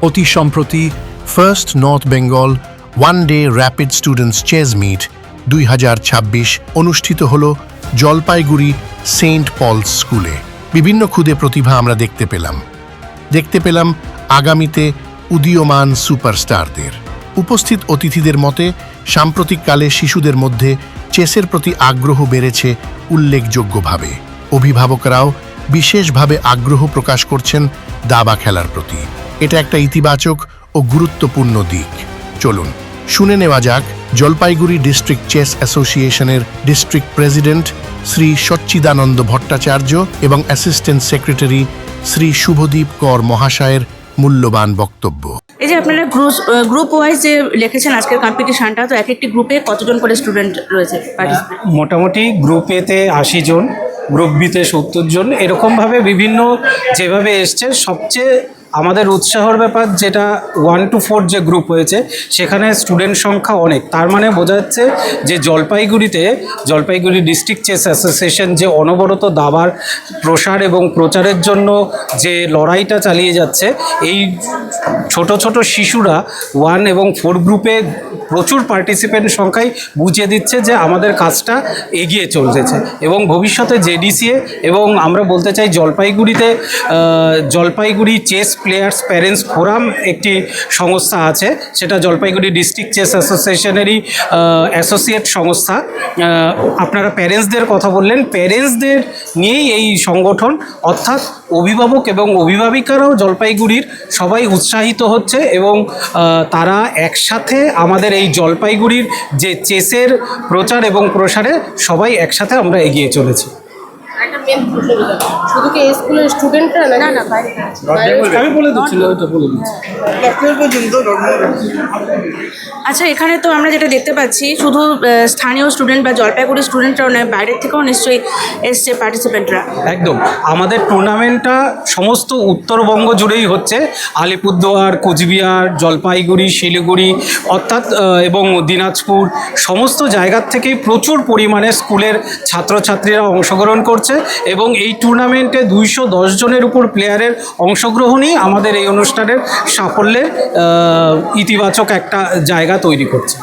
অতি সম্প্রতি first north Bengal one day rapid students chess meet 2026 অনুষ্ঠিত হল জলপাইগুড়ি সেন্ট পলস স্কুলে। বিভিন্ন ক্ষুদে প্রতিভা আমরা দেখতে পেলাম আগামীতে উদীয়মান সুপারস্টারদের। উপস্থিত অতিথিদের মতে সাম্প্রতিককালে শিশুদের মধ্যে চেসের প্রতি আগ্রহ বেড়েছে উল্লেখযোগ্যভাবে। অভিভাবকরাও বিশেষভাবে আগ্রহ প্রকাশ করছেন দাবা খেলার প্রতি। এটা একটা ইতিবাচক ও গুরুত্বপূর্ণ দিক। চলুন শুনে নেওয়া যাক জলপাইগুড়ি ডিস্ট্রিক্ট চেস অ্যাসোসিয়েশনের ডিস্ট্রিক্ট প্রেসিডেন্ট শ্রী সচ্চিদানন্দ ভট্টাচার্য এবং অ্যাসিস্ট্যান্ট সেক্রেটারি শ্রী শুভদীপ কর মহাশয়ের মূল্যবান বক্তব্য। এই যে আপনারা গ্রুপ ওয়াইজ যে লিখেছেন আজকের কম্পিটিশনটা, তো এক একটি গ্রুপে কতজন করে স্টুডেন্ট রয়েছে? মোটামুটি গ্রুপ এতে 80 জন, গ্রুপ বিতে 70 জন, এরকমভাবে বিভিন্ন যেভাবে এসছে। সবচেয়ে আমাদের উৎসাহর ব্যাপার যেটা 1 to 4 যে গ্রুপ হয়েছে সেখানে স্টুডেন্ট সংখ্যা অনেক। তার মানে বোঝা যাচ্ছে যে জলপাইগুড়ি ডিস্ট্রিক্ট চেস অ্যাসোসিয়েশন যে অনবরত দাবার প্রসার এবং প্রচারের জন্য যে লড়াইটা চালিয়ে যাচ্ছে, এই ছোট ছোট শিশুরা 1 এবং 4 গ্রুপে প্রচুর পার্টিসিপেন্ট সংখ্যায় বুঝিয়ে দিচ্ছে যে আমাদের কাজটা এগিয়ে চলতেছে। এবং ভবিষ্যতে জেডিসিএ এবং আমরা বলতে চাই Jalpaiguri chess players parents forum একটি সংস্থা আছে, সেটা জলপাইগুড়ি ডিস্ট্রিক্ট চেস অ্যাসোসিয়েশনেরই অ্যাসোসিয়েট সংস্থা। আপনারা প্যারেন্টসদের কথা বললেন, প্যারেন্টসদের নিয়েই এই সংগঠন, অর্থাৎ অভিভাবক এবং অভিভাবিকারাও জলপাইগুড়ির সবাই উৎসাহিত হচ্ছে এবং তারা একসাথে আমাদের এই জলপাইগুড়ির যে চেসের প্রচার এবং প্রসারে সবাই একসাথে আমরা এগিয়ে চলেছি। শুধু কি স্কুলের স্টুডেন্টরা না? না, আমি বলে দিচ্ছি, ওটা বলে দিচ্ছি। আচ্ছা, এখানে তো আমরা যেটা দেখতে পাচ্ছি শুধু স্থানীয় স্টুডেন্ট বা জলপাইগুড়ি স্টুডেন্টরাও নয়, বাইরের থেকেও নিশ্চয়ই এসছে পার্টিসিপেন্টরা। একদম, আমাদের টুর্নামেন্টটা সমস্ত উত্তরবঙ্গ জুড়েই হচ্ছে। আলিপুরদুয়ার, কোচবিহার, জলপাইগুড়ি, শিলিগুড়ি অর্থাৎ এবং দিনাজপুর সমস্ত জায়গার থেকেই প্রচুর পরিমাণে স্কুলের ছাত্রছাত্রীরা অংশগ্রহণ করছে এবং এই টুর্নামেন্টে 210 জনের উপর প্লেয়ারের অংশগ্রহণই আমাদের এই অনুষ্ঠানের সাফল্যের ইতিবাচক একটা জায়গা তৈরি করছে।